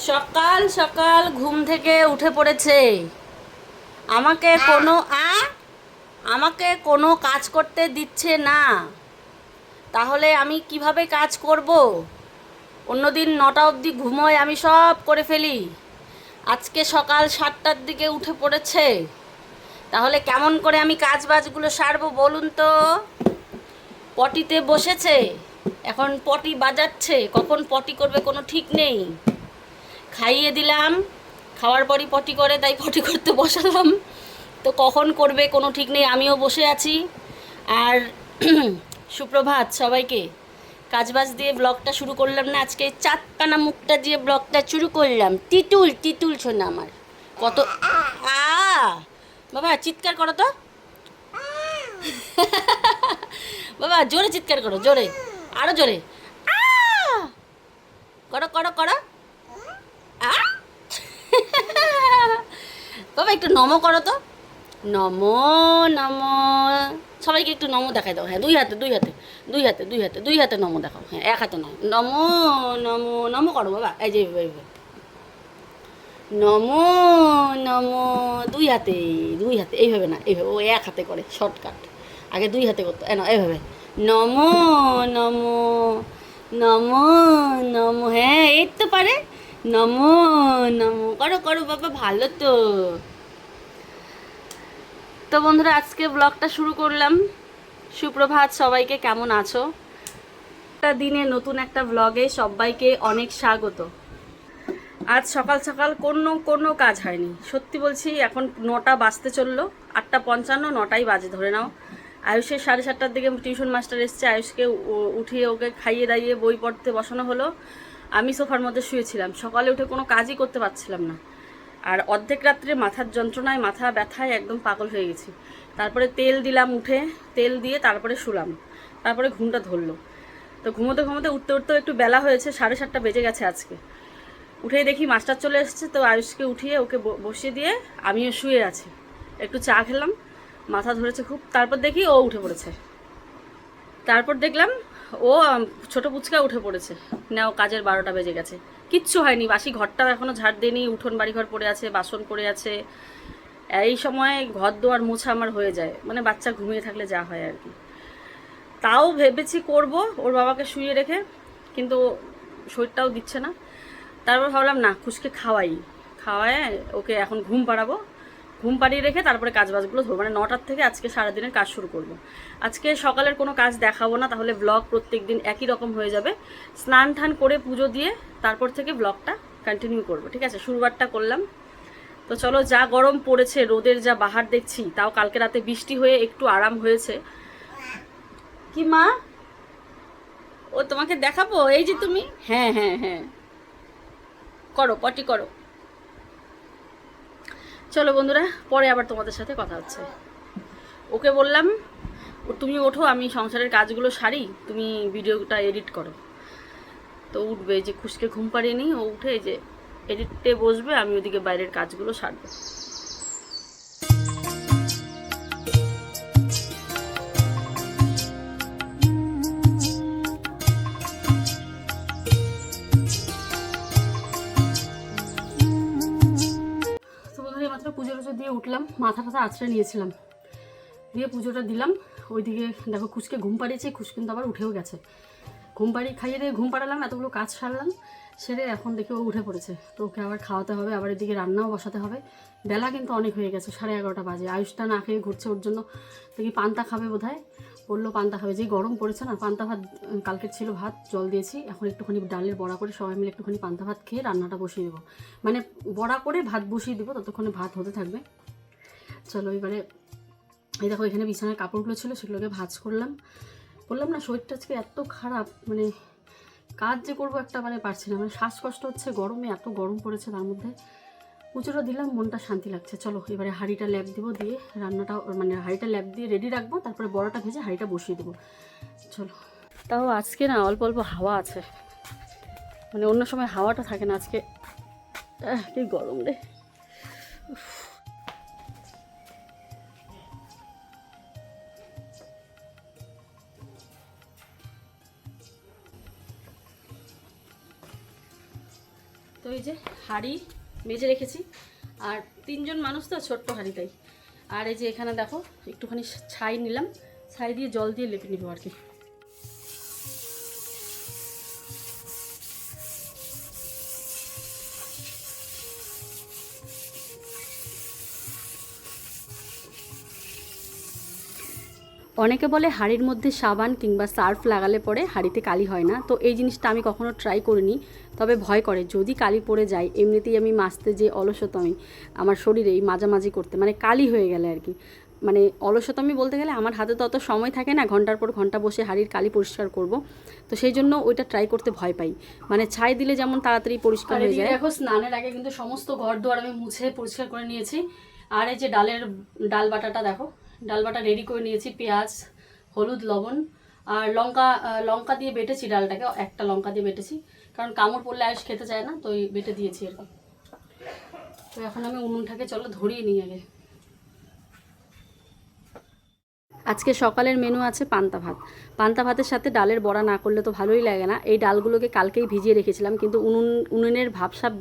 সকাল সকাল ঘুম থেকে উঠে পড়েছে। আমাকে কোনো আমাকে কোনো কাজ করতে দিচ্ছে না। তাহলে আমি কিভাবে কাজ করব? অন্যদিন 9টা অবধি ঘুমোয়, আমি সব করে ফেলি। আজকে সকাল 7টার দিকে উঠে পড়েছে। তাহলে কেমন করে আমি কাজ বাজগুলো সারবো বলুন তো? পটিতে বসেছে, এখন পটি বাজাচ্ছে, কখন পটি করবে কোনো ঠিক নেই। খাইয়ে দিলাম, খাওয়ার পরই পটি করে, তাই পটি করতে বসালাম। তো কখন করবে কোনো ঠিক নেই, আমিও বসে আছি। আর সুপ্রভাত সবাইকে। কাজবাজ দিয়ে ব্লগটা শুরু করলাম না, আজকে চাঁদকানা মুখটা দিয়ে ব্লগটা শুরু করলাম। তিতুল তিতুল শোনা আমার কত বাবা চিৎকার করো তো। বাবা জোরে চিৎকার করো, জোরে, আরো জোরে করো করো করো। বাবা একটু নমো করো তো। নমো নমো, সবাইকে একটু নমো দেখাই দাও। হ্যাঁ, দুই হাতে দুই হাতে দুই হাতে দুই হাতে দুই হাতে নমো দেখাও। হ্যাঁ, এক হাতে নয়, নমো নমো নমো করো বাবা। এই যে এইভাবে নমো নমো, দুই হাতে দুই হাতে, এইভাবে না, এইভাবে। ও এক হাতে করে শর্টকাট, আগে দুই হাতে করতো। না এইভাবে নমো নমো নমো নমো। হ্যাঁ এই তো পারে। নমো নমো করো করো বাবা, ভালো তো। তো বন্ধুরা আজকে ব্লগটা শুরু করলাম। সুপ্রভাত সবাইকে, কেমন আছো? একটা দিনে নতুন একটা ব্লগে সবাইকে অনেক স্বাগত। আজ সকাল সকাল কোনো কোনো কাজ হয়নি, সত্যি বলছি। এখন 9টা বাজতে চললো, 8:55, 9টাই বাজে ধরে নাও। আয়ুষের 7:30টার দিকে টিউশন মাস্টার এসছে, আয়ুষকে উঠিয়ে ওকে খাইয়ে দাইয়ে বই পড়তে বসানো হলো। আমি সোফার মধ্যে শুয়েছিলাম, সকালে উঠে কোনো কাজই করতে পারছিলাম না। আর অর্ধেক রাত্রে মাথার যন্ত্রণায়, মাথা ব্যথায় একদম পাগল হয়ে গেছি। তারপরে তেল দিলাম উঠে, তেল দিয়ে তারপরে শুলাম, তারপরে ঘুমটা ধরলো। তো ঘুমোতে ঘুমোতে উঠতে উঠতেও একটু বেলা হয়েছে, 7:30টা বেজে গেছে আজকে। উঠেই দেখি মাস্টার চলে এসেছে, তো আয়ুষকে উঠিয়ে ওকে বসিয়ে দিয়ে আমিও শুয়ে আছি। একটু চা খেলাম, মাথা ধরেছে খুব। তারপর দেখি ও উঠে পড়েছে। তারপর দেখলাম ও ছোট পুচকা উঠে পড়েছে। নাও কাজের 12টা বেজে গেছে, কিচ্ছু হয়নি। বাসি ঘরটাও এখনো ঝাড় দেয়নি, উঠোন বাড়িঘর পড়ে আছে, বাসন পড়ে আছে। এই সময় ঘর দোয়ার মোছা আমার হয়ে যায়, মানে বাচ্চা ঘুমিয়ে থাকলে যা হয় আর কি। তাও ভেবেছি করব ওর বাবাকে শুয়ে রেখে, কিন্তু শরীরটাও দিচ্ছে না। তারপর ভাবলাম না, খুশকে খাওয়ায় ওকে এখন ঘুম পাড়াবো। ঘুম পাড়িয়ে রেখে তারপরে কাজবাজগুলো ধরবো, মানে 9টার থেকে আজকে সারাদিনের কাজ শুরু করব। আজকে সকালের কোনো কাজ দেখাবো না, তাহলে ব্লগ প্রত্যেক দিন একই রকম হয়ে যাবে। স্নান টান করে পুজো দিয়ে তারপর থেকে ব্লগটা কন্টিনিউ করবো, ঠিক আছে? শুরুবারটা করলাম। তো চলো, যা গরম পড়েছে, রোদের যা বাহার দেখছি, তাও কালকে রাতে বৃষ্টি হয়ে একটু আরাম হয়েছে। কি মা, ও তোমাকে দেখাবো, এই যে তুমি। হ্যাঁ হ্যাঁ হ্যাঁ, করো পটি করো। চলো বন্ধুরা, পরে আবার তোমাদের সাথে কথা হচ্ছে। ওকে বললাম তুমি ওঠো, আমি সংসারের কাজগুলো সারি, তুমি ভিডিওটা এডিট করো। তো উঠবে, যে খুশকে ঘুম পাড়িয়ে নিই, ও উঠে এই যে এডিটে বসবে, আমি ওদিকে বাইরের কাজগুলো সারবো। তো বন্ধুরা মাত্র পুজো টুজো দিয়ে উঠলাম, মাথা টাথা আছড়ে নিয়েছিলাম, দিয়ে পুজোটা দিলাম। ওইদিকে দেখো খুশকে ঘুম পাড়িয়েছি, খুশ কিন্তু আবার উঠেও গেছে। ঘুম পাড়িয়ে খাইয়ে দিয়ে ঘুম পাড়ালাম, এতগুলো কাজ সারলাম, সেরে এখন দেখে ও উঠে পড়েছে। তো ওকে আবার খাওয়াতে হবে, আবার এদিকে রান্নাও বসাতে হবে। বেলা কিন্তু অনেক হয়ে গেছে, 11:30টা বাজে। আয়ুষটা না খেয়ে ঘুরছে, ওর জন্য দেখি পান্তা খাবে বোধ হয়, বললো পান্তা খাবে। যেই গরম পড়েছে না, পান্তা ভাত কালকের ছিল, ভাত জল দিয়েছি, এখন একটুখানি ডালের বড়া করে সবাই মিলে একটুখানি পান্তা ভাত খেয়ে রান্নাটা বসিয়ে দেবো, মানে বড়া করে ভাত বসিয়ে দেবো, ততক্ষণে ভাত হতে থাকবে। চলো এবারে, এই দেখো এখানে বিছানার কাপড়গুলো ছিল, সেগুলোকে ভাঁজ করলাম। বললাম না শরীরটা আজকে এত খারাপ, মানে কাজ যে করবো একটা মানে পারছি না, মানে শ্বাসকষ্ট হচ্ছে, গরমে এত গরম পড়েছে। তার মধ্যে পুজোটা দিলাম, মনটা শান্তি লাগছে। চলো এবারে হাঁড়িটা ল্যাপ দেবো, দিয়ে রান্নাটা মানে হাঁড়িটা ল্যাপ দিয়ে রেডি রাখবো, তারপরে বড়াটা ভেজে হাঁড়িটা বসিয়ে দেবো। চলো। তাও আজকে না অল্প অল্প হাওয়া আছে, মানে অন্য সময় হাওয়াটা থাকে না আজকে। কি গরম রে। তো ওই যে হাঁড়ি মেজে রেখেছি, আর 3 জন মানুষ তো, ছোট্ট হাঁড়ি তাই। আর এই যে এখানে দেখো একটুখানি ছাই নিলাম, ছাই দিয়ে জল দিয়ে লেপে নিব আর কি। অনেকে বলে হাঁড়ির মধ্যে সাবান কিংবা সার্ফ লাগালে পরে হাঁড়িতে কালি হয় না, তো এই জিনিসটা আমি কখনো ট্রাই করিনি, তবে ভয় করে যদি কালি পড়ে যায়। এমনিতেই আমি মাজতে যে অলসতামি আমার শরীরে, এই মাঝামাঝি করতে মানে কালি হয়ে গেলে আর কি, মানে অলসতামি বলতে গেলে আমার হাতে তো অত সময় থাকে না ঘন্টার পর ঘন্টা বসে হাঁড়ির কালি পরিষ্কার করব, তো সেই জন্য ওইটা ট্রাই করতে ভয় পাই। মানে ছাই দিলে যেমন তাড়াতাড়ি পরিষ্কার হয়ে যায়। দেখো স্নানের আগে কিন্তু সমস্ত ঘর দুয়ার আমি মুছে পরিষ্কার করে নিয়েছি। আর এই যে ডাল বাটাটা দেখো, ডাল বাটা রেডি করে নিয়েছি, পেঁয়াজ, হলুদ, লবণ আর লঙ্কা দিয়ে বেটেছি ডালটাকে, একটা লঙ্কা দিয়ে বেটেছি, কারণ কামড় পড়লে আয়ুষ খেতে চায় না, তো বেটে দিয়েছি এরকম। তো এখন আমি উনুনটাকে চলো ধরিয়ে নিই আগে। আজকে সকালের মেনু আছে পান্তা ভাত। পান্তা ভাতের সাথে ডালের বড়া না করলে তো ভালোই লাগে না। এই ডালগুলোকে কালকেই ভিজিয়ে রেখেছিলাম, কিন্তু উনুনের ভাবসাব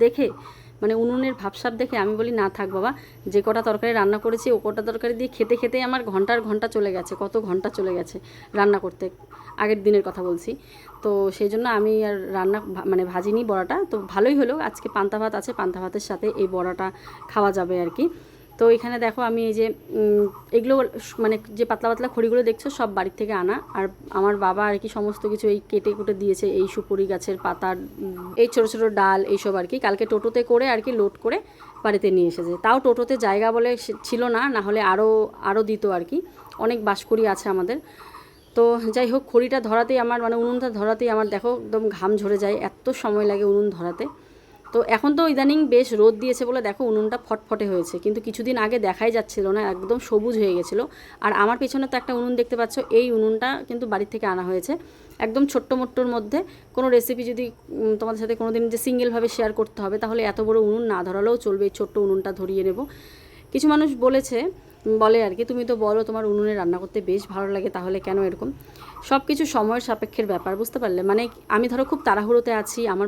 দেখে আমি বলি না থাক বাবা, যে কটা তরকারি রান্না করেছি ও কটা তরকারি দিয়ে খেতে খেতে আমার ঘন্টা চলে গেছে, কত ঘন্টা চলে গেছে রান্না করতে, আগের দিনের কথা বলছি। তো সেই জন্য আমি আর ভাজিনি বড়াটা। তো ভালোই হলো, আজকে পান্তা ভাত আছে, পান্তা ভাতের সাথে এই বড়াটা খাওয়া যাবে আর কি। তো এখানে দেখো আমি এই যে এগুলো যে পাতলা পাতলা খড়িগুলো দেখছো সব বাড়ির থেকে আনা, আর আমার বাবা আর কি সমস্ত কিছু এই কেটে কুটে দিয়েছে, এই সুপুরি গাছের পাতা, এই ছোটো ছোটো ডাল, এইসব আর কি কালকে টোটোতে করে আর কি লোড করে বাড়িতে নিয়ে এসেছে। তাও টোটোতে জায়গা বলে ছিল না, না হলে আরও দিত আর কি, অনেক বাঁশখড়ি আছে আমাদের। তো যাই হোক, খড়িটা ধরাতেই আমার উনুনটা ধরাতেই আমার দেখো একদম ঘাম ঝরে যায়, এত সময় লাগে উনুন ধরাতে। তো এখন তো ইদানিং বেশ রোদ দিয়েছে বলে দেখো উনুনটা ফটফটে হয়েছে, কিন্তু কিছুদিন আগে দেখাই যাচ্ছিল না, একদম সবুজ হয়ে গেছিলো। আর আমার পেছনে তো একটা উনুন দেখতে পাচ্ছ, এই উনুনটা কিন্তু বাড়ির থেকে আনা হয়েছে, একদম ছোট্ট মোট্টোর মধ্যে। কোনো রেসিপি যদি তোমাদের সাথে কোনো দিন যে সিঙ্গেলভাবে শেয়ার করতে হবে, তাহলে এত বড় উনুন না ধরালেও চলবে, এই ছোট্ট উনুনটা ধরিয়ে নেব। কিছু মানুষ বলে আর কি, তুমি তো বলো তোমার উনুনে রান্না করতে বেশ ভালো লাগে, তাহলে কেন এরকম? সব কিছু সময়ের সাপেক্ষের ব্যাপার, বুঝতে পারলে? মানে আমি ধরো খুব তাড়াহুড়োতে আছি, আমার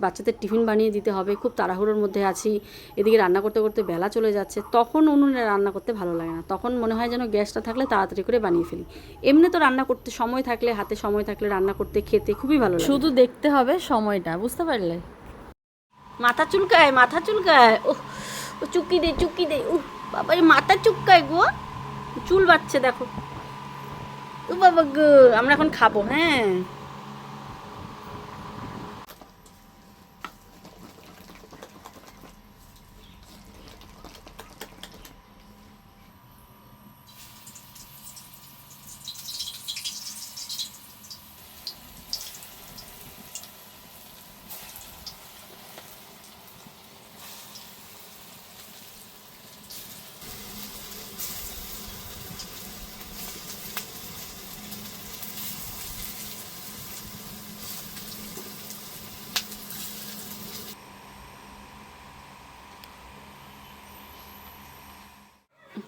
বাচ্চাদের টিফিন বানিয়ে দিতে হবে, খুব তাড়াহুড়োর মধ্যে আছি, এদিকে রান্না করতে করতে বেলা চলে যাচ্ছে, তখন উনুনে রান্না করতে ভালো লাগে না, তখন মনে হয় যেন গ্যাসটা থাকলে তাড়াতাড়ি করে বানিয়ে ফেলি। এমনি তো রান্না করতে সময় থাকলে, হাতে সময় থাকলে রান্না করতে খেতে খুবই ভালো লাগে, শুধু দেখতে হবে সময়টা, বুঝতে পারলে? মাথা চুলকায়, ও চুকি দে, ও বাবা মাথা চুলকায় গো, চুল বাচ্ছে দেখো, ও বাবা গো। আমরা এখন খাবো, হ্যাঁ।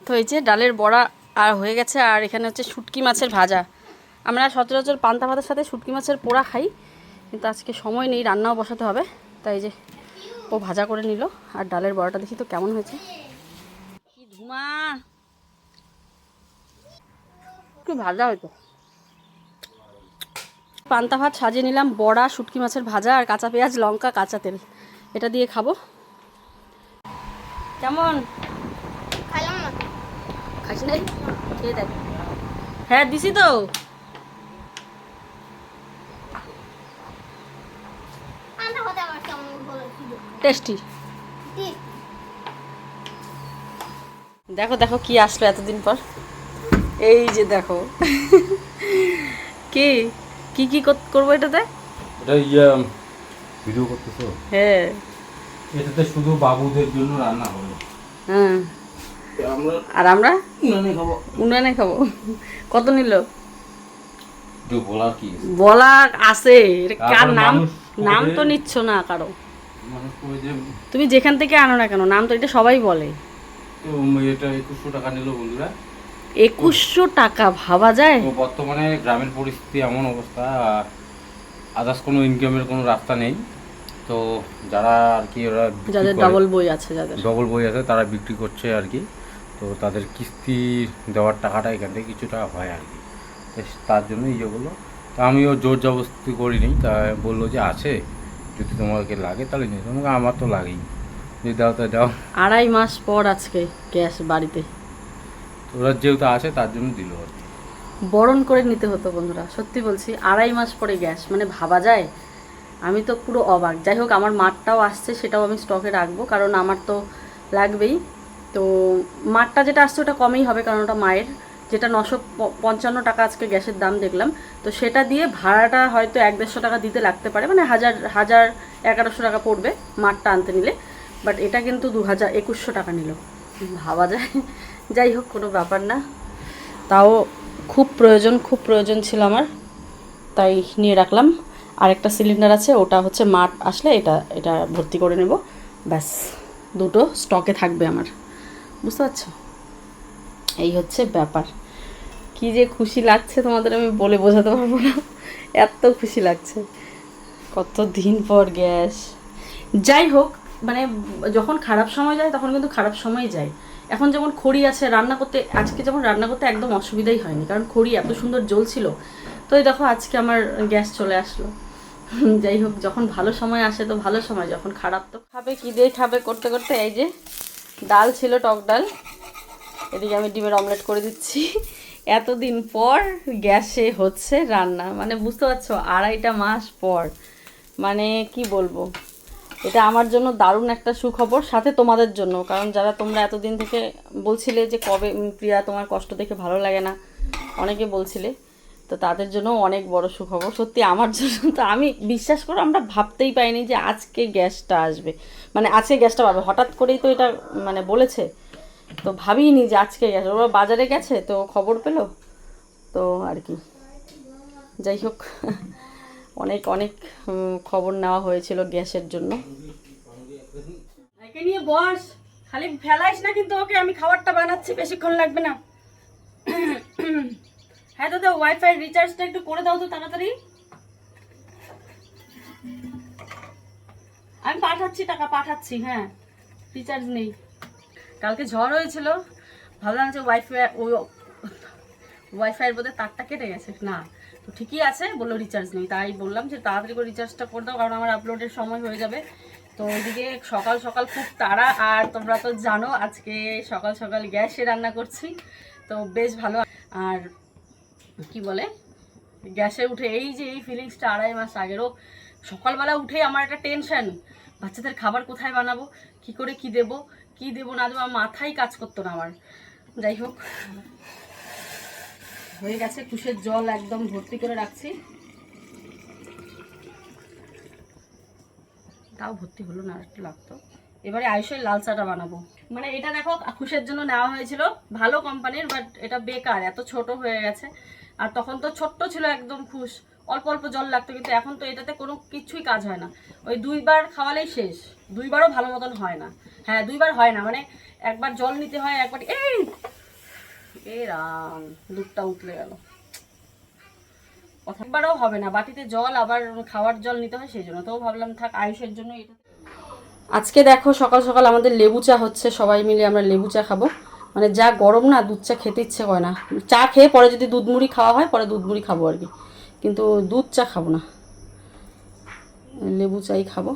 তো এই যে ডালের বড়া আর হয়ে গেছে, আর এখানে হচ্ছে শুটকি মাছের ভাজা। আমরা সচরাচর পান্তা ভাতের সাথে শুটকি মাছের পোড়া খাই, কিন্তু আজকে সময় নেই, রান্নাও বসাতে হবে, তাই যে ও ভাজা করে নিল। আর ডালের বড়াটা দেখি তো কেমন হয়েছে, কি ধুমা, কি ভাজা হয়তো। পান্তা ভাত সাজিয়ে নিলাম, বড়া, শুটকি মাছের ভাজা আর কাঁচা পেঁয়াজ, লঙ্কা, কাঁচা তেল, এটা দিয়ে খাবো। কেমন? খাইস নাই? খেয়ে দেখ। হ্যাঁ দিছি তো। টেস্টি। দেখো দেখো কি আসলো এতদিন পর, এই যে দেখো কি কি কি করবো এটাতে? এটা ভিডিও করতেছো? হ্যাঁ, এটাতে শুধু বাবুদের জন্য রান্না হবে। হ্যাঁ, আর আমরা উনানে খাবো। কত নিল বলা আছে? কার নাম তো নিচ্ছ না কারো, তুমি যেখান থেকে আনো না কেন, নাম তো এটা সবাই বলে। এটা 2100 টাকা নিল বন্ধুরা। 2100 টাকা ভাবা যায়? বর্তমানে গ্রামের পরিস্থিতি এমন অবস্থা, আদার্স কোনো ইনকামের কোনো রাস্তা নেই, তো যারা আর কি ওরা যাদের ডাবল বই আছে, যাদের ডবল বই আছে তারা বিক্রি করছে আর কি। তো তাদের কিস্তি দেওয়ার টাকাটা এখান থেকে কিছুটা হয় আর কি। তো তার জন্য ইয়েগুলো, তো আমিও জোর জবরদস্তি করিনি। তা বললো যে আছে, যদি তোমাকে লাগে তাহলে নিয়ে তোমাকে, আমার তো লাগেই, যদি দাও তা দাও। 2.5 মাস পর আজকে গ্যাস বাড়িতে। তো ওরা যেহেতু আছে তার জন্য দিল আর কি। বরণ করে নিতে হতো বন্ধুরা, সত্যি বলছি 2.5 মাস পরে গ্যাস, মানে ভাবা যায়? আমি তো পুরো অবাক। যাই হোক, আমার মাঠটাও আসছে, সেটাও আমি স্টকে রাখবো, কারণ আমার তো লাগবেই। তো মাঠটা যেটা আসছে ওটা কমেই হবে, কারণ ওটা মায়ের, যেটা 955 টাকা আজকে গ্যাসের দাম দেখলাম। তো সেটা দিয়ে ভাড়াটা হয়তো 100-150 টাকা দিতে লাগতে পারে, মানে 1100 টাকা পড়বে মাঠটা আনতে নিলে। বাট এটা কিন্তু 2100 টাকা নিল, ভাবা যায়? যাই হোক, কোনো ব্যাপার না। তাও খুব প্রয়োজন ছিল আমার, তাই নিয়ে রাখলাম। আরেকটা সিলিন্ডার আছে, ওটা হচ্ছে মাঠ আসলে এটা ভর্তি করে নেব, ব্যাস। দুটো স্টকে থাকবে আমার, বুঝতে পারছো? এই হচ্ছে ব্যাপার। কি যে খুশি লাগছে তোমাদের আমি বলে বোঝাতে পারবো না, এত খুশি লাগছে। কত দিন পর গ্যাস। যাই হোক, মানে যখন খারাপ সময় যায় তখন কিন্তু খারাপ সময় যায়। এখন যেমন খড়ি আছে রান্না করতে, আজকে যেমন রান্না করতে একদম অসুবিধাই হয়নি, কারণ খড়ি এত সুন্দর জ্বলছিল। তো এই দেখো আজকে আমার গ্যাস চলে আসলো। যাই হোক, যখন ভালো সময় আসে তো ভালো সময়, যখন খারাপ তো খাবে কি দিয়ে খাবে করতে করতে এই যে ডাল ছিল, টক ডাল। এদিকে আমি ডিমের অমলেট করে দিচ্ছি। এতদিন পর গ্যাসে হচ্ছে রান্না, মানে বুঝতে পারছো, 2.5 মাস পর। মানে কি বলবো, এটা আমার জন্য দারুণ একটা সুখবর, সাথে তোমাদের জন্য, কারণ যারা তোমরা এতদিন থেকে বলছিলে যে কবে প্রিয়া তোমার কষ্ট দেখে ভালো লাগে না, অনেকে বলছিলে, তো তাদের জন্য অনেক বড় সুখবর সত্যি আমার জন্য। তো আমি বিশ্বাস করো, আমরা ভাবতেই পাইনি যে আজকে গ্যাসটা আসবে, মানে আজকে গ্যাসটা পাবে, হঠাৎ করেই তো এটা মানে বলেছে। তো ভাবিনি যে আজকে গ্যাস, ওরা বাজারে গেছে তো খবর পেলো, তো আর কি। যাই হোক, অনেক অনেক খবর নেওয়া হয়েছিল গ্যাসের জন্য। একে নিয়ে বস, খালি ফেলাইস না কিন্তু ওকে, আমি খাবারটা বানাচ্ছি, বেশিক্ষণ লাগবে না। হ্যাঁ দাদা, ওয়াইফাই রিচার্জটা একটু করে দাও তো তাড়াতাড়ি। আমি পাঠাচ্ছি, টাকা পাঠাচ্ছি, হ্যাঁ। রিচার্জ নেই, কালকে ঝড় হয়েছিল, ভাবলাম যে ওয়াইফাইয়ের বোধহয় তারটা কেটে গেছে, না তো ঠিকই আছে, বললো রিচার্জ নেই। তাই বললাম যে তাড়াতাড়ি করে রিচার্জটা করে দাও, কারণ আমার আপলোডের সময় হয়ে যাবে। তো ওইদিকে সকাল সকাল খুব তাড়া, আর তোমরা তো জানো আজকে সকাল সকাল গ্যাসে রান্না করছি, তো বেশ ভালো। আর কি বলে, গ্যাসে উঠে এই যে এই ফিলিংসটা 2.5 মাস আগেরও, সকালবেলা উঠে আমার একটা টেনশন, বাচ্চাদের খাবার কোথায় বানাবো, কি করে কি দেবো না দেবো, আমার মাথায় কাজ করতো না আমার। যাই হোক, হয়ে গেছে, কুশের জল একদম ভর্তি করে রাখছি, তাও ভর্তি হলো না, একটু লাগতো। এবারে আয়ুষের লাল চাটা বানাবো। মানে এটা দেখো কুশের জন্য নেওয়া হয়েছিল, ভালো কোম্পানির, বাট এটা বেকার, এত ছোট হয়ে গেছে। আর তখন তো ছোট্ট ছিল একদম খুশ, অল্প অল্প জল লাগতো, কিন্তু এখন তো এটাতে কোনো কিছুই কাজ হয় না, ওই 2বার খাওয়ালেই শেষ। 2বারও ভালো মতন হয় না, হ্যাঁ 2বার হয় না, মানে একবার জল নিতে হয়, একবার এই রাম, দুধটা উতলে গেল, একবারও হবে না, বাটিতে জল আবার খাওয়ার জল নিতে হয়, সেই জন্য তো ভাবলাম থাক আয়ুষের জন্য এটা। আজকে দেখো সকাল সকাল আমাদের লেবু চা হচ্ছে, সবাই মিলে আমরা লেবু চা খাবো। মানে যা গরম না, দুধ চা খেতে ইচ্ছে করে না। চা খেয়ে পরে যদি দুধ মুড়ি খাওয়া হয়, পরে দুধ মুড়ি খাবো আর কি, কিন্তু দুধ চা খাবো না, লেবু চাই খাবো।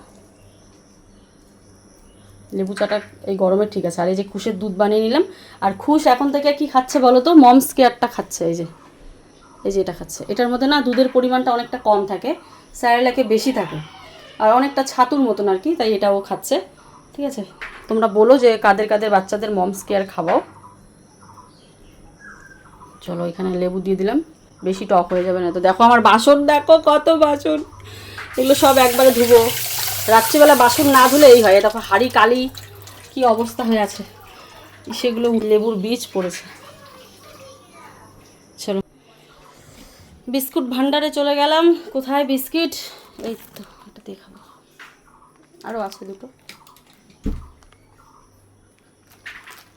লেবু চাটা এই গরমে ঠিক আছে। আর এই যে খুশের দুধ বানিয়ে নিলাম। আর খুশ এখন থেকে কি খাচ্ছে বলো তো, মমস কেয়ারটা খাচ্ছে, এই যে এটা খাচ্ছে। এটার মধ্যে না দুধের পরিমাণটা অনেকটা কম থাকে, স্যারেলাকে বেশি থাকে, আর অনেকটা ছাতুর মতন আর কি, তাই এটাও খাচ্ছে। ঠিক আছে, তোমরা বলো যে কাদের কাদের বাচ্চাদের মমস কেয়ার খাওয়াও। চলো এখানে লেবু দিয়ে দিলাম, বেশি টক হয়ে যাবে না তো। দেখো আমার বাসন, দেখো কত বাসন, এগুলো সব একবারে ধুবো। রাত্রিবেলা বাসন না ধুলে এই হয়, দেখো হাঁড়ি কালি কি অবস্থা হয়ে আছে, সেগুলো লেবুর বীজ পড়েছে। চলো বিস্কুট ভান্ডারে চলে গেলাম। কোথায় বিস্কিট, এই তো এটা দিয়ে খাবো, আরও আছে দুটো।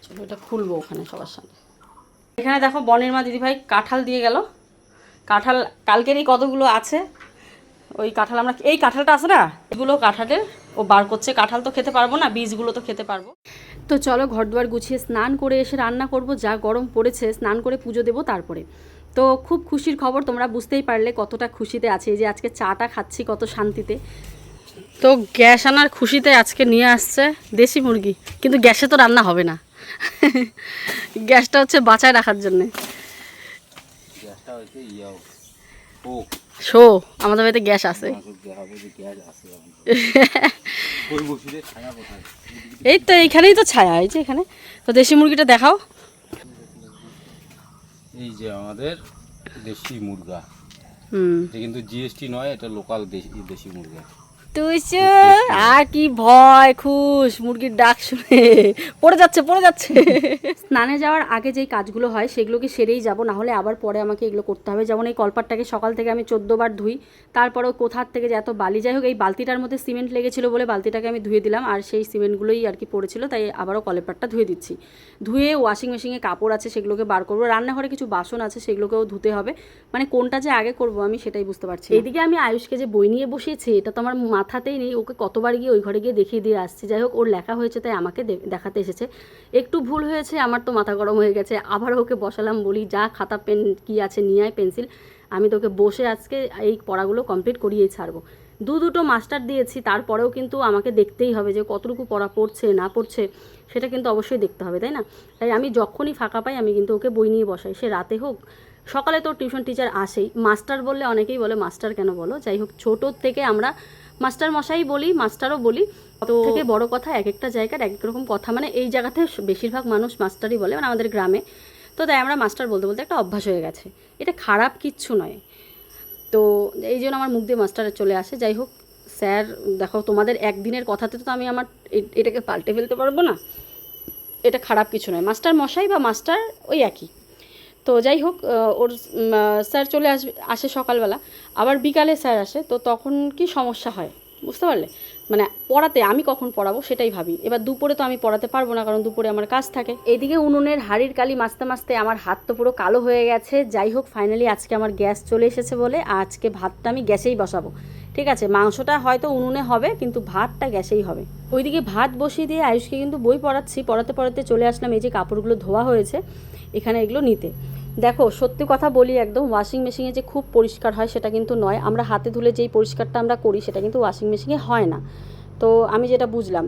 চলো এটা খুলবো ওখানে সবার সামনে। এখানে দেখো বনের মা দিদিভাই কাঁঠাল দিয়ে গেল, কাঁঠাল কালকেরই কতগুলো আছে, ওই কাঁঠাল আমরা এই কাঁঠালটা আছে না, এগুলো কাঁঠালের ও বার করছে। কাঁঠাল তো খেতে পারবো না, বীজগুলো তো খেতে পারবো। তো চলো ঘর দুয়ার গুছিয়ে স্নান করে এসে রান্না করব, যা গরম পড়েছে, স্নান করে পুজো দেবো তারপরে। তো খুব খুশির খবর, তোমরা বুঝতেই পারলে কতটা খুশিতে আছে। এই যে আজকে চাটা খাচ্ছি কত শান্তিতে। তো গ্যাস আনার খুশিতে আজকে নিয়ে আসছে দেশি মুরগি, কিন্তু গ্যাসে তো রান্না হবে না। গ্যাসটা হচ্ছে বাঁচায় রাখার জন্যে। শো আমাদের বাড়িতে গ্যাস আছে। এই তো এইখানেই তো ছায়া, এই যে এখানে। তো দেশি মুরগিটা দেখাও। এই যে আমাদের দেশি মুরগা, কিন্তু জিএসটি নয়, এটা লোকাল দেশি মুরগা। তুই আর কি ভয় খুশ মুরগির ডাক শুনে পড়ে যাচ্ছে। স্নানে যাওয়ার আগে যেই কাজগুলো হয় সেগুলোকে সেরেই যাব, না হলে আবার পরে আমাকে এগুলো করতে হবে। যেমন এই কলপাটটাকে সকাল থেকে আমি 14 বার ধুই, তারপরেও কোথার থেকে যে এত বালি। যাই হোক, এই বালতিটার মধ্যে সিমেন্ট লেগেছিল বলে বালতিটাকে আমি ধুয়ে দিলাম, আর সেই সিমেন্টগুলোই আর কি পড়েছিল, তাই আবারও কলপাটটা ধুয়ে দিচ্ছি। ধুয়ে ওয়াশিং মেশিনে কাপড় আছে সেগুলোকে বার করবো, রান্নাঘরে কিছু বাসন আছে সেগুলোকেও ধুতে হবে। মানে কোনটা যে আগে করবো আমি সেটাই বুঝতে পারছি। এইদিকে আমি আয়ুষকে যে বই নিয়ে বসিয়েছি, এটা তো আমার মাথাতেই নেই। ওকে কতবার গিয়ে ওই ঘরে গিয়ে দেখিয়ে দিয়ে আসছি। যাই হোক, ওর লেখা হয়েছে তাই আমাকে দেখাতে এসেছে। একটু ভুল হয়েছে, আমার তো মাথা গরম হয়ে গেছে। আবার ওকে বসালাম, বলি যা খাতা পেন কি আছে নিয়ে আয়, পেন্সিল। আমি তোকে বসে আজকে এই পড়াগুলো কমপ্লিট করিয়েই ছাড়বো। দুটো মাস্টার দিয়েছি, তারপরেও কিন্তু আমাকে দেখতেই হবে যে কতটুকু পড়া পড়ছে না পড়ছে, সেটা কিন্তু অবশ্যই দেখতে হবে, তাই না? তাই আমি যখনই ফাঁকা পাই আমি কিন্তু ওকে বই নিয়ে বসাই, সে রাতে হোক সকালে। তো টিউশন টিচার আসেই। মাস্টার বললে অনেকেই বলে মাস্টার কেন বলো, যাই হোক ছোটোর থেকে আমরা মাস্টার মশাই বলি, মাস্টারও বলি। তো থেকে বড় কথা, এক একটা জায়গার এক এক রকম কথা। মানে এই জায়গাতে বেশিরভাগ মানুষ মাস্টারই বলে, মানে আমাদের গ্রামে। তো তাই আমরা মাস্টার বলতে বলতে একটা অভ্যাস হয়ে গেছে। এটা খারাপ কিচ্ছু নয়। তো এই জন্য আমার মুখ দিয়ে মাস্টারে চলে আসে। যাই হোক, স্যার দেখো, তোমাদের একদিনের কথাতে তো আমি আমার এটাকে পাল্টে ফেলতে পারবো না। এটা খারাপ কিছু নয়, মাস্টার মশাই বা মাস্টার ওই একই। তো যাই হোক, ওর স্যার চলে আসে সকালবেলা, আবার বিকালে স্যার আসে। তো তখন কি সমস্যা হয় বুঝতে পারলে? মানে পড়াতে আমি কখন পড়াবো সেটাই ভাবি। এবার দুপুরে তো আমি পড়াতে পারবো না, কারণ দুপুরে আমার কাজ থাকে। এইদিকে উনুনের হাঁড়ির কালি মাজতে মাজতে আমার হাত তো পুরো কালো হয়ে গেছে। যাই হোক, ফাইনালি আজকে আমার গ্যাস চলে এসেছে বলে আজকে ভাতটা আমি গ্যাসেই বসাবো। ঠিক আছে, মাংসটা হয়তো উনুনে হবে, কিন্তু ভাতটা গ্যাসেই হবে। ওইদিকে ভাত বসিয়ে দিয়ে আয়ুষকে কিন্তু বই পড়াচ্ছি। পড়াতে চলে আসলাম এই যে কাপড়গুলো ধোয়া হয়েছে এখানে, এগুলো নিতে। দেখো, সত্যি কথা বলি, একদম ওয়াশিং মেশিনে যে খুব পরিষ্কার হয় সেটা কিন্তু নয়। আমরা হাতে ধুলে যেই পরিষ্কারটা আমরা করি সেটা কিন্তু ওয়াশিং মেশিনে হয় না। তো আমি যেটা বুঝলাম,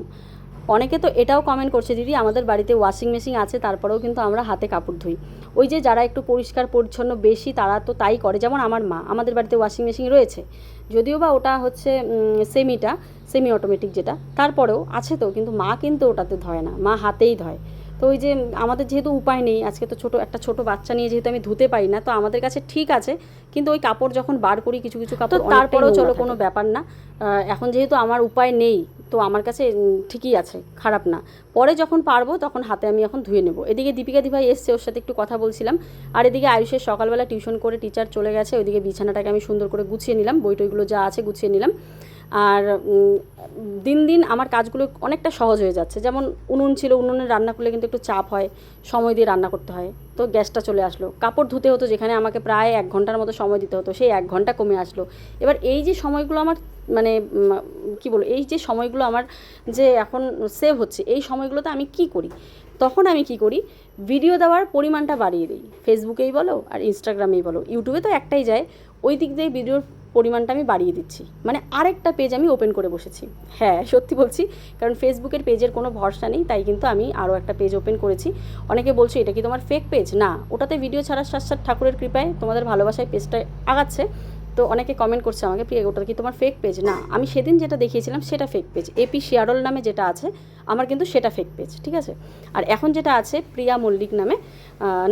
অনেকে তো এটাও কমেন্ট করছে, দিদি আমাদের বাড়িতে ওয়াশিং মেশিন আছে তারপরেও কিন্তু আমরা হাতে কাপড় ধুই। ওই যে যারা একটু পরিষ্কার পরিচ্ছন্ন বেশি তারা তো তাই করে। যেমন আমার মা, আমাদের বাড়িতে ওয়াশিং মেশিন রয়েছে, যদিও বা ওটা হচ্ছে সেমি অটোমেটিক যেটা, তারপরেও আছে তো, কিন্তু মা কিন্তু ওটাতে ধয় না, মা হাতেই ধয়। তো ওই যে আমাদের যেহেতু উপায় নেই, আজকে তো একটা ছোট বাচ্চা নিয়ে যেহেতু আমি ধুতে পারি না, তো আমাদের কাছে ঠিক আছে। কিন্তু ওই কাপড় যখন বার করি কিছু কিছু কাপড়, তারপরেও চলো কোনো ব্যাপার না। এখন যেহেতু আমার উপায় নেই, তো আমার কাছে ঠিকই আছে, খারাপ না। পরে যখন পারবো তখন হাতে আমি এখন ধুয়ে নেবো। এদিকে দীপিকা দিভাই এসছে, ওর সাথে একটু কথা বলছিলাম। আর এদিকে আয়ুষের সকালবেলা টিউশন করে টিচার চলে গেছে, ওইদিকে বিছানাটাকে আমি সুন্দর করে গুছিয়ে নিলাম, বইটইগুলো যা আছে গুছিয়ে নিলাম। আর দিন দিন আমার কাজগুলো অনেকটা সহজ হয়ে যাচ্ছে। যেমন উনুন ছিল, উনুনে রান্না করলে কিন্তু একটু চাপ হয়, সময় দিয়ে রান্না করতে হয়। তো গ্যাসটা চলে আসলো। কাপড় ধুতে হতো, যেখানে আমাকে প্রায় 1 ঘন্টার মতো সময় দিতে হতো, সেই 1 ঘন্টা কমে আসলো। এবার এই যে সময়গুলো আমার মানে কী বলবো, এই যে সময়গুলো আমার যে এখন সেভ হচ্ছে, এই সময়গুলোতে আমি কি করি, তখন আমি কি করি, ভিডিও দেওয়ার পরিমাণটা বাড়িয়ে দিই। ফেসবুকেই বলো আর ইনস্টাগ্রামেই বলো, ইউটিউবে তো একটাই যায়, ওই দিক দিয়ে ভিডিওর পরিমাণটা আমি বাড়িয়ে দিচ্ছি। মানে আরেকটা পেজ আমি ওপেন করে বসেছি। হ্যাঁ, সত্যি বলছি, কারণ ফেসবুকের পেজের কোনো ভরসা নেই, তাই কিন্তু আমি আরও একটা পেজ ওপেন করেছি। অনেকে বলছে এটা কি তোমার ফেক পেজ? না, ওটাতে ভিডিও ছাড়ার সাথে সাথে ঠাকুরের কৃপায় তোমাদের ভালোবাসায় পেজটা আগাচ্ছে। তো অনেকে কমেন্ট করছে আমাকে, প্রিয়া ওটা কি তোমার ফেক পেজ? না, আমি সেদিন যেটা দেখিয়েছিলাম সেটা ফেক পেজ। এপি শিয়ারল নামে যেটা আছে আমার কিন্তু সেটা ফেক পেজ, ঠিক আছে? আর এখন যেটা আছে প্রিয়া মল্লিক নামে,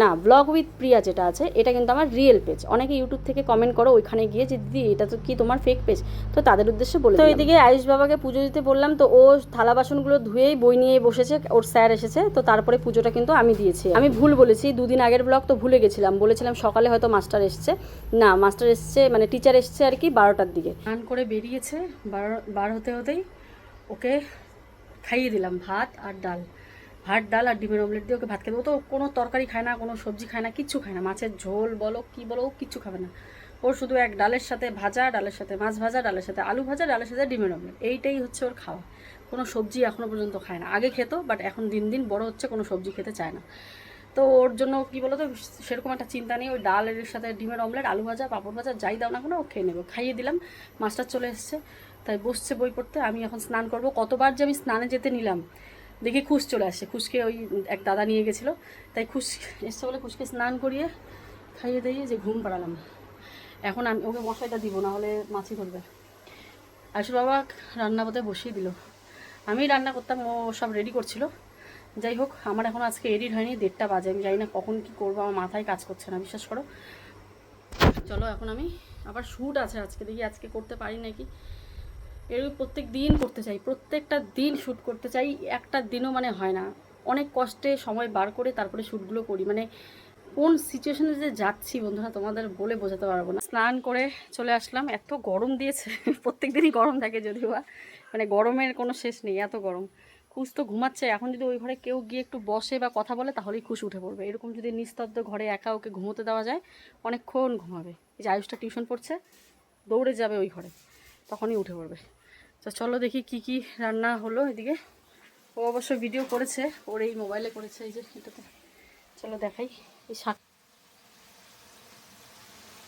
না, ব্লগ উইথ প্রিয়া যেটা আছে, এটা কিন্তু আমার রিয়েল পেজ। অনেকে ইউটিউব থেকে কমেন্ট করো ওইখানে গিয়ে যে দিদি এটা তো কি তোমার ফেক পেজ, তো তাদের উদ্দেশ্যে বলে। তো এদিকে আয়ুষ বাবাকে পুজো দিতে বললাম, তো ও থালা বাসনগুলো ধুয়েই বই নিয়ে বসেছে, ওর স্যার এসেছে, তো তারপরে পুজোটা কিন্তু আমি দিয়েছি। আমি ভুল বলেছি, 2 দিন আগের ব্লগ তো ভুলে গেছিলাম, বলেছিলাম সকালে হয়তো মাস্টার এসছে, না মাস্টার এসছে মানে টিচার এসছে আর কি 12টার দিকে। স্নান করে বেরিয়েছে, বার হতে হতেই ওকে খাইয়ে দিলাম ভাত ডাল আর ডিমের অমলেট দিয়ে ওকে ভাত খেতে। ও তো কোনো তরকারি খায় না, কোনো সবজি খায় না, কিচ্ছু খায় না, মাছের ঝোল বলো কি বলো ও কিচ্ছু খাবে না। ওর শুধু এক ডালের সাথে ভাজা, ডালের সাথে মাছ ভাজা, ডালের সাথে আলু ভাজা, ডালের সাথে ডিমের অমলেট, এইটাই হচ্ছে ওর খাওয়া। কোনো সবজি এখনও পর্যন্ত খায় না। আগে খেত, বাট এখন দিন দিন বড় হচ্ছে, কোনো সবজি খেতে চায় না। তো ওর জন্য কী বলো তো, সেরকম একটা চিন্তা নেই। ওই ডালের সাথে ডিমের অমলেট, আলু ভাজা, পাঁপড় ভাজা যাই দাও না কেন ও খেয়ে নেবে। খাইয়ে দিলাম, মাস্টার চলে এসছে, তাই বসছে বই পড়তে। আমি এখন স্নান করব। কতবার যে আমি স্নানে যেতে নিলাম, দেখি খুশ চলে আসে। খুশকে ওই এক দাদা নিয়ে গেছিলো, তাই খুশ এসছে বলে খুশকে স্নান করিয়ে খাইয়ে দিয়ে যে ঘুম পাড়ালাম। এখন আমি ওকে মশাইটা দিব, না হলে মাছি ধরবে। আয়ুষ বাবা রান্না করতে বসিয়ে দিল, আমি রান্না করতাম, ও সব রেডি করছিল। যাই হোক, আমার এখন আজকে এডিট হয়নি, 1:30 বাজে। আমি জানি না কখন কি করবো, আমার মাথায় কাজ করছে না, বিশ্বাস করো। চলো এখন আমি আবার শ্যুট আছে আজকে, দেখি আজকে করতে পারি নাকি। এরকম প্রত্যেক দিন করতে চাই, প্রত্যেকটা দিন শ্যুট করতে চাই, একটা দিনও মানে হয় না। অনেক কষ্টে সময় বার করে তারপরে শ্যুটগুলো করি। মানে কোন সিচুয়েশনে যে যাচ্ছি বন্ধুরা, তোমাদের বলে বোঝাতে পারবো না। স্নান করে চলে আসলাম, এত গরম দিয়েছে। প্রত্যেক দিনই গরম থাকে যদিও বা, মানে গরমের কোনো শেষ নেই, এত গরম। খুশ তো ঘুমাচ্ছে। এখন যদি ওই ঘরে কেউ গিয়ে একটু বসে বা কথা বলে, তাহলেই খুশ উঠে পড়বে। এরকম যদি নিস্তব্ধ ঘরে একা ওকে ঘুমোতে দেওয়া যায়, অনেকক্ষণ ঘুমাবে। এই যে আয়ুষটা টিউশন পড়ছে, দৌড়ে যাবে ওই ঘরে, তখনই উঠে পড়বে। তো চলো দেখি কি কি রান্না হলো এদিকে। ও অবশ্য ভিডিও করেছে, ওর এই মোবাইলে করেছে, এই যে এটাতে। চলো দেখাই এই শাক।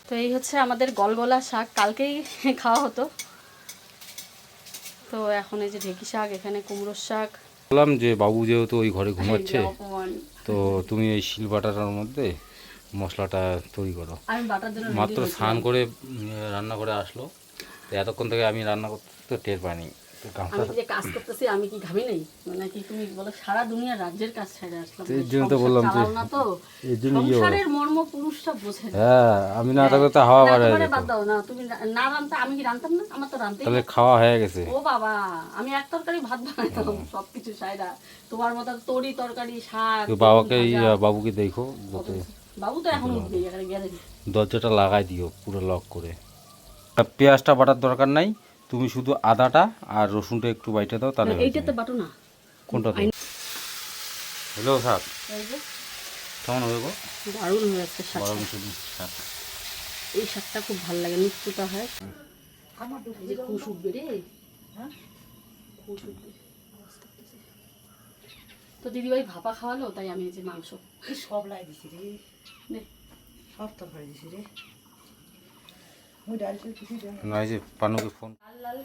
তো এই হচ্ছে আমাদের গলগলা শাক, কালকেই খাওয়া হতো। তো এখন এই যে ঢেঁকি শাক, এখানে কুমড়োর শাক। বললাম যে বাবু যেহেতু ওই ঘরে ঘুমাচ্ছে, অপমান। তো তুমি এই শিল বাটাটার মধ্যে মশলাটা তৈরি করো। আমি বাটার জন্য মাত্র স্নান করে রান্না করে আসলো, তো এতক্ষণ থেকে আমি রান্না করতে তো টের পাইনি। তো আমি যে কাজ করতেছি, আমি কি ঘামি নেই? নাকি তুমি বলো সারা দুনিয়া রাজ্যের কাজ ছেড়ে আসলাম? এর জন্য তো বললাম যে না তো এর জন্য সংসারের মর্ম পুরুষটা বোঝে না। হ্যাঁ, আমি না থাকলে তো হাওয়া বাড়ে তোমারে যেত। বাদ দাও না, তুমি না রান্তা, আমি কি রান্তাম না? আমার তো রান্তেই তাহলে খাওয়া হয়ে গেছে। ও বাবা, আমি এক তরকারি ভাত বানাইতাম, সবকিছু সাইডা। তোমার মতো তরি তরকারি শাক। তো বাবুকে দেখো, যাতে বাবু তো এখন উঠবে, এখানে গিয়ে দেখি। দরজাটা লাগাই দিও পুরো লক করে। আর পেঁয়াজটা বাটার দরকার নাই, তুমি শুধু আদাটা আর রসুনটা একটু বাইটে দাও, তাহলে হয়ে এইটাতে যাবে। বাটো না। কোনটাতে? হ্যালো শাক এই যে কেমন হবে গো? দারুণ হয়েছে শাক। বড় মিশু শাক। এই শাকটা খুব ভালো লাগে, মিষ্টিটা হয়। এই যে খুশ উঠবে রে, হ্যাঁ খুশ উঠবে। তো দিদিভাই ভাপা খাওয়ালো, তাই আমি এই যে মাংস সব লাই দিছি রে, নে। সব তরকারি দিছি রে। মুই ডাল চাল কিছু দেব না, এই যে পানুকে ফোন। লাল লাল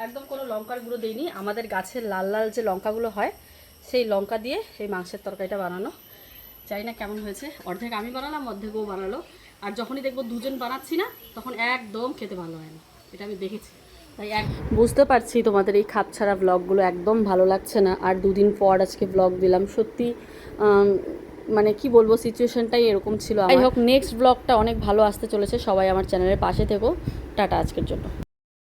একদম কোনো লঙ্কার গুঁড়ো দিইনি, আমাদের গাছের লাল লাল যে লঙ্কাগুলো হয়, সেই লঙ্কা দিয়ে এই মাংসের তরকারিটা বানানো। জানি না কেমন হয়েছে, অর্ধেক আমি বানালাম, অর্ধেক ও বানালো। আর যখনই দেখবো দুজন বানাচ্ছি না, তখন একদম খেতে ভালো হয় না, এটা আমি দেখেছি। তাই বুঝতে পারছি তোমাদের এই খাপ ছাড়া ব্লগগুলো একদম ভালো লাগছে না। আর দুদিন পর আজকে ব্লগ দিলাম, সত্যি মানে কি বলবো, সিচুয়েশনটাই এরকম ছিল। যাই হোক, নেক্সট ব্লগটা অনেক ভালো আসতে চলেছে। সবাই আমার চ্যানেলের পাশে থেকো। টাটা আজকের জন্য।